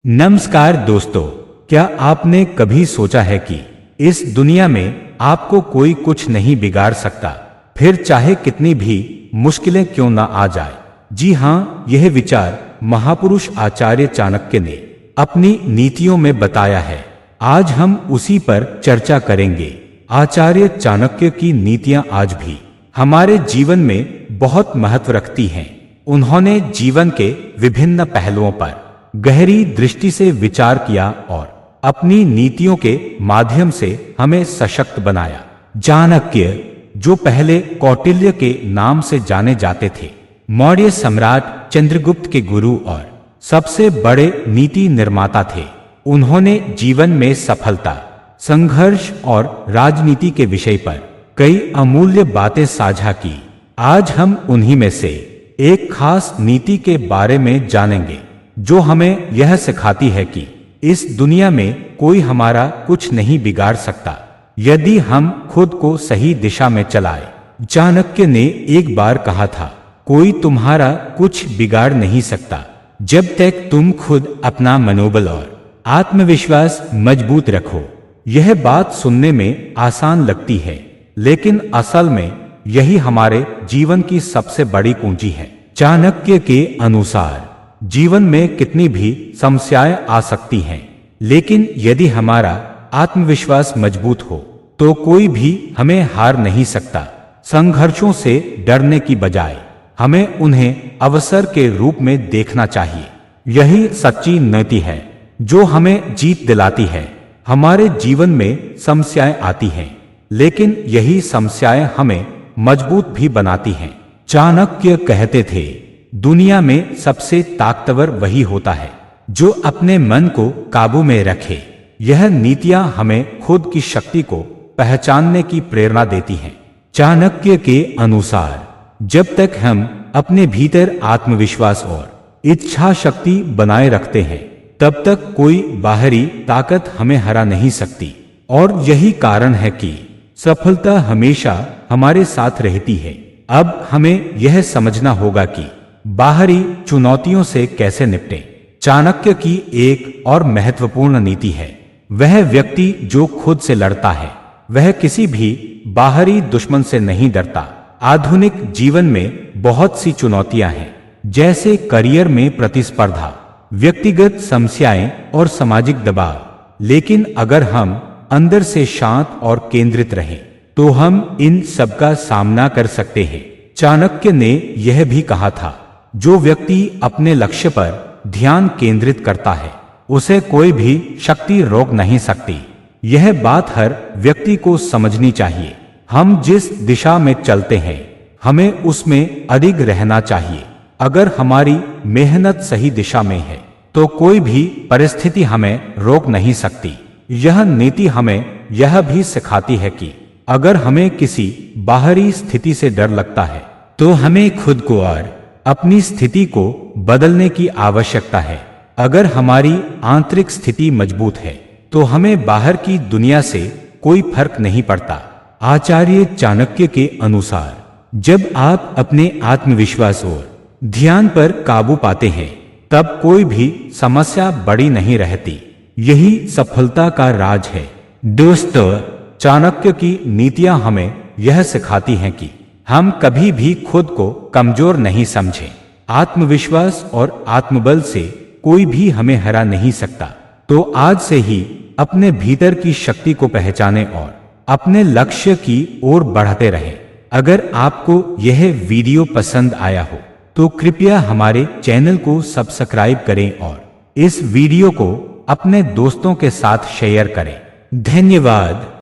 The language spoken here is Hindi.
नमस्कार दोस्तों, क्या आपने कभी सोचा है कि इस दुनिया में आपको कोई कुछ नहीं बिगाड़ सकता, फिर चाहे कितनी भी मुश्किलें क्यों ना आ जाए। जी हाँ, यह विचार महापुरुष आचार्य चाणक्य ने अपनी नीतियों में बताया है। आज हम उसी पर चर्चा करेंगे। आचार्य चाणक्य की नीतियां आज भी हमारे जीवन में बहुत महत्व रखती हैं। उन्होंने जीवन के विभिन्न पहलुओं पर गहरी दृष्टि से विचार किया और अपनी नीतियों के माध्यम से हमें सशक्त बनाया। चाणक्य, जो पहले कौटिल्य के नाम से जाने जाते थे, मौर्य सम्राट चंद्रगुप्त के गुरु और सबसे बड़े नीति निर्माता थे। उन्होंने जीवन में सफलता, संघर्ष और राजनीति के विषय पर कई अमूल्य बातें साझा की। आज हम उन्हीं में से एक खास नीति के बारे में जानेंगे, जो हमें यह सिखाती है कि इस दुनिया में कोई हमारा कुछ नहीं बिगाड़ सकता, यदि हम खुद को सही दिशा में चलाए। चाणक्य ने एक बार कहा था, कोई तुम्हारा कुछ बिगाड़ नहीं सकता जब तक तुम खुद अपना मनोबल और आत्मविश्वास मजबूत रखो। यह बात सुनने में आसान लगती है, लेकिन असल में यही हमारे जीवन की सबसे बड़ी कुंजी है। चाणक्य के अनुसार जीवन में कितनी भी समस्याएं आ सकती हैं, लेकिन यदि हमारा आत्मविश्वास मजबूत हो तो कोई भी हमें हार नहीं सकता। संघर्षों से डरने की बजाय हमें उन्हें अवसर के रूप में देखना चाहिए। यही सच्ची नीति है जो हमें जीत दिलाती है। हमारे जीवन में समस्याएं आती हैं, लेकिन यही समस्याएं हमें मजबूत भी बनाती हैं। चाणक्य कहते थे, दुनिया में सबसे ताकतवर वही होता है जो अपने मन को काबू में रखे। यह नीतियां हमें खुद की शक्ति को पहचानने की प्रेरणा देती हैं। चाणक्य के अनुसार जब तक हम अपने भीतर आत्मविश्वास और इच्छा शक्ति बनाए रखते हैं, तब तक कोई बाहरी ताकत हमें हरा नहीं सकती। और यही कारण है कि सफलता हमेशा हमारे साथ रहती है। अब हमें यह समझना होगा कि बाहरी चुनौतियों से कैसे निपटें। चाणक्य की एक और महत्वपूर्ण नीति है, वह व्यक्ति जो खुद से लड़ता है वह किसी भी बाहरी दुश्मन से नहीं डरता। आधुनिक जीवन में बहुत सी चुनौतियां हैं, जैसे करियर में प्रतिस्पर्धा, व्यक्तिगत समस्याएं और सामाजिक दबाव। लेकिन अगर हम अंदर से शांत और केंद्रित रहें तो हम इन सब का सामना कर सकते हैं। चाणक्य ने यह भी कहा था, जो व्यक्ति अपने लक्ष्य पर ध्यान केंद्रित करता है उसे कोई भी शक्ति रोक नहीं सकती। यह बात हर व्यक्ति को समझनी चाहिए। हम जिस दिशा में चलते हैं हमें उसमें अडिग रहना चाहिए। अगर हमारी मेहनत सही दिशा में है तो कोई भी परिस्थिति हमें रोक नहीं सकती। यह नीति हमें यह भी सिखाती है कि अगर हमें किसी बाहरी स्थिति से डर लगता है तो हमें खुद को और अपनी स्थिति को बदलने की आवश्यकता है। अगर हमारी आंतरिक स्थिति मजबूत है तो हमें बाहर की दुनिया से कोई फर्क नहीं पड़ता। आचार्य चाणक्य के अनुसार जब आप अपने आत्मविश्वास और ध्यान पर काबू पाते हैं, तब कोई भी समस्या बड़ी नहीं रहती। यही सफलता का राज है। दोस्तों, चाणक्य की नीतियां हमें यह सिखाती हैं कि हम कभी भी खुद को कमजोर नहीं समझें। आत्मविश्वास और आत्मबल से कोई भी हमें हरा नहीं सकता। तो आज से ही अपने भीतर की शक्ति को पहचानें और अपने लक्ष्य की ओर बढ़ते रहें। अगर आपको यह वीडियो पसंद आया हो तो कृपया हमारे चैनल को सब्सक्राइब करें और इस वीडियो को अपने दोस्तों के साथ शेयर करें। धन्यवाद।